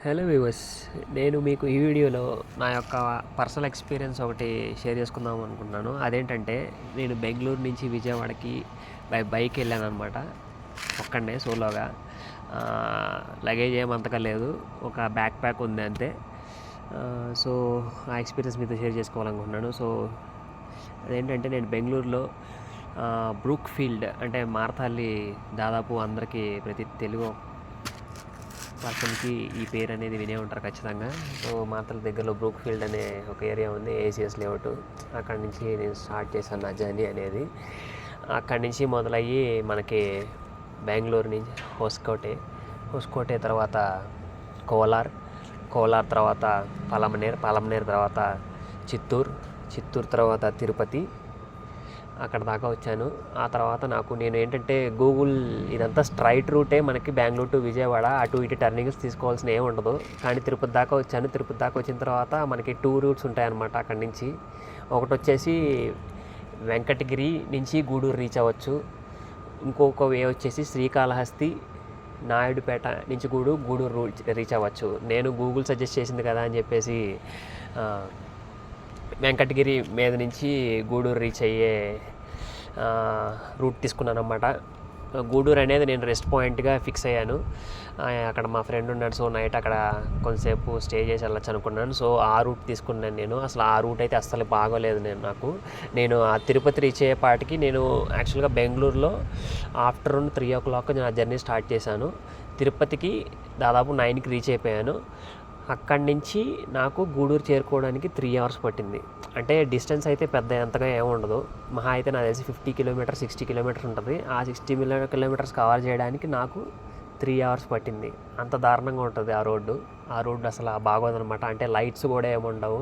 Hello viewers, నేను మీకు ఈ వీడియోలో నా యొక్క పర్సనల్ ఎక్స్పీరియన్స్ ఒకటి షేర్ చేసుకుందాం అనుకుంటున్నాను. అదేంటంటే నేను బెంగళూరు నుంచి విజయవాడకి బైక్ వెళ్ళాను అనమాట. ఒక్కడే సోలోగా. లగేజ్ ఏమంతగా లేదు, ఒక బ్యాక్ ప్యాక్ ఉంది అంతే. సో ఆ ఎక్స్పీరియన్స్ మీతో షేర్ చేసుకోవాలనుకుంటున్నాను. సో అదేంటంటే నేను బెంగళూరులో బ్రూక్ ఫీల్డ్ అంటే మార్తాలి, దాదాపు అందరికీ ప్రతి తెలుగు పర్సన్కి ఈ పేరు అనేది వినే ఉంటారు ఖచ్చితంగా. సో మార్తల దగ్గరలో బ్రూక్ ఫీల్డ్ అనే ఒక ఏరియా ఉంది, ఏసీఎస్ లేఅవుట్. అక్కడి నుంచి నేను స్టార్ట్ చేశాను నా జర్నీ అనేది. అక్కడి నుంచి మొదలయ్యి మనకి బెంగళూరు నుంచి హోస్కోటే తర్వాత కోలార్ తర్వాత పలమనేర్ తర్వాత చిత్తూరు తర్వాత తిరుపతి, అక్కడ దాకా వచ్చాను. ఆ తర్వాత నేను ఏంటంటే గూగుల్ ఇదంతా స్ట్రైట్ రూటే మనకి బెంగళూరు టు విజయవాడ, అటు ఇటు టర్నింగ్స్ తీసుకోవాల్సిన ఏమి ఉండదు. కానీ తిరుపతి దాకా వచ్చాను. తిరుపతి దాకా వచ్చిన తర్వాత మనకి 2 రూట్స్ ఉంటాయన్నమాట అక్కడి నుంచి. ఒకటి వచ్చేసి వెంకటగిరి నుంచి గూడూరు రీచ్ అవ్వచ్చు. ఇంకొక వే వచ్చేసి శ్రీకాళహస్తి, నాయుడుపేట నుంచి గూడూరు రీచ్ అవ్వచ్చు. నేను గూగుల్ సజెస్ట్ చేసింది కదా అని చెప్పేసి వెంకటగిరి మీద నుంచి గూడూరు రీచ్ అయ్యే రూట్ తీసుకున్నాను అన్నమాట. గూడూరు అనేది నేను రెస్ట్ పాయింట్గా ఫిక్స్ అయ్యాను. అక్కడ మా ఫ్రెండ్ ఉన్నాడు. సో నైట్ అక్కడ కొంతసేపు స్టే చేసి వెళ్ళొచ్చు అనుకున్నాను. సో ఆ రూట్ తీసుకున్నాను నేను. అసలు ఆ రూట్ అయితే అస్సలు బాగోలేదు. నేను ఆ తిరుపతి రీచ్ అయ్యేపాటికి నేను యాక్చువల్గా బెంగళూరులో ఆఫ్టర్నూన్ 3 o'clock నా జర్నీ స్టార్ట్ చేశాను. తిరుపతికి దాదాపు 9కి రీచ్ అయిపోయాను. అక్కడి నుంచి నాకు గూడూరు చేరుకోవడానికి 3 hours పట్టింది. అంటే డిస్టెన్స్ అయితే పెద్ద ఎంతగా ఏముండదు. మహా అయితే నాకు తెలిసి 50 kilometers 60 kilometers ఉంటుంది. ఆ 60 kilometers కవర్ చేయడానికి నాకు 3 hours పట్టింది. అంత దారుణంగా ఉంటుంది ఆ రోడ్డు అసలు బాగోదనమాట. అంటే లైట్స్ కూడా ఏముండవు,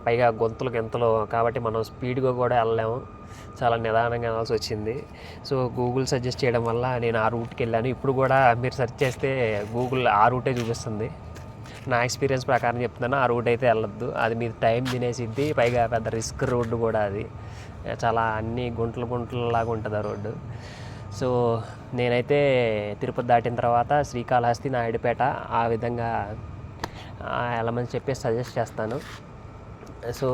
పైగా గెంతులు కాబట్టి మనం స్పీడ్గా కూడా వెళ్ళలేము. చాలా నిదానంగా వెళ్ళాల్సి వచ్చింది. సో గూగుల్ సజెస్ట్ చేయడం వల్ల నేను ఆ రూట్కి వెళ్ళాను. ఇప్పుడు కూడా మీరు సెర్చ్ చేస్తే గూగుల్ ఆ రూటే చూపిస్తుంది. నా ఎక్స్పీరియన్స్ ప్రకారం చెప్తున్నాను, ఆ రూట్ అయితే వెళ్ళొద్దు. అది మీరు టైం తినేసిద్ది. పైగా పెద్ద రిస్క్ రోడ్డు కూడా అది. చాలా అన్ని గుంటలాగా ఉంటుంది ఆ రోడ్డు. సో నేనైతే తిరుపతి దాటిన తర్వాత శ్రీకాళహస్తి, నాయుడుపేట ఆ విధంగా వెళ్ళమని చెప్పి సజెస్ట్ చేస్తాను. సో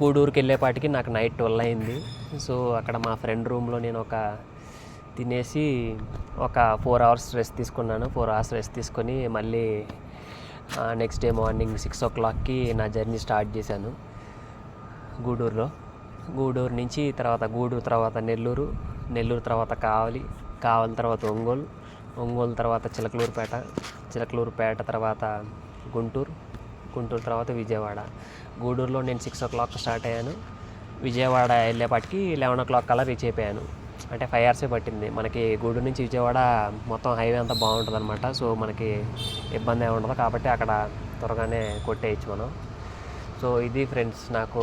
గూడూరుకి వెళ్ళేపాటికి నాకు నైట్ 12 అయింది. సో అక్కడ మా ఫ్రెండ్ రూమ్లో నేను తినేసి ఒక 4 hours రెస్ట్ తీసుకున్నాను. 4 hours రెస్ట్ తీసుకొని మళ్ళీ నెక్స్ట్ డే మార్నింగ్ 6 o'clockకి నా జర్నీ స్టార్ట్ చేశాను గూడూరు నుంచి. గూడూరు తర్వాత నెల్లూరు తర్వాత కావలి తర్వాత ఒంగోలు తర్వాత చిలకలూరుపేట తర్వాత గుంటూరు తర్వాత విజయవాడ. గూడూరులో నేను 6 o'clock స్టార్ట్ అయ్యాను. విజయవాడ వెళ్ళేపాటికి 11 o'clock కల్లా రీచ్ అయిపోయాను. అంటే 5 hours పట్టింది. మనకి గూడూరు నుంచి విజయవాడ మొత్తం హైవే అంతా బాగుంటుంది అనమాట. సో మనకి ఇబ్బంది ఏమి ఉండదు కాబట్టి అక్కడ త్వరగానే కొట్టేయచ్చు మనం. సో ఇది ఫ్రెండ్స్, నాకు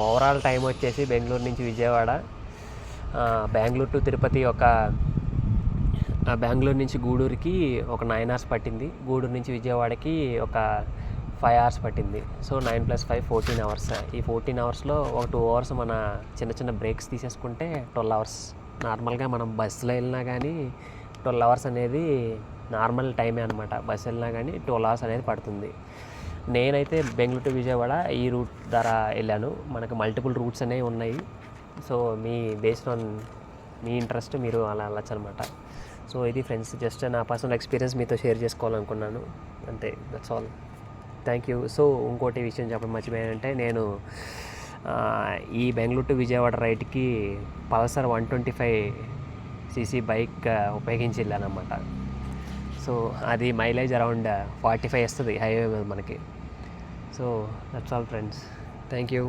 ఓవరాల్ టైం వచ్చేసి బెంగళూరు నుంచి విజయవాడ, బెంగళూరు టు తిరుపతి బెంగళూరు నుంచి గూడూరుకి ఒక 9 hours పట్టింది. గూడూరు నుంచి విజయవాడకి ఒక 5 hours పట్టింది. So 9 + 5 14 hours. ఈ 14 hoursలో ఒక 2 hours మన చిన్న బ్రేక్స్ తీసేసుకుంటే 12 hours. నార్మల్గా మనం బస్సులో వెళ్ళినా కానీ 12 hours అనేది నార్మల్ టైమే అనమాట. బస్సు వెళ్ళినా కానీ 12 hours అనేది పడుతుంది. నేనైతే బెంగళూరు టు విజయవాడ ఈ రూట్ ద్వారా వెళ్ళాను. మనకు మల్టిపుల్ రూట్స్ అనేవి ఉన్నాయి. సో బేస్డ్ ఆన్ మీ ఇంట్రెస్ట్ మీరు అలా వెళ్ళచ్చు అనమాట. సో ఇది ఫ్రెండ్స్, జస్ట్ నా పర్సనల్ ఎక్స్పీరియన్స్ మీతో షేర్ చేసుకోవాలనుకున్నాను అంతే. That's all. Thank you. So ఇంకోటి విషయం చెప్పడం మర్చిపోయానంటే, నేను ఈ బెంగళూరు టు విజయవాడ రైడ్కి పల్సర్ 125cc బైక్ ఉపయోగించి వెళ్ళానమాట. సో అది మైలేజ్ అరౌండ్ 45 ఇస్తుంది హైవే మీద మనకి. So that's all friends. Thank you.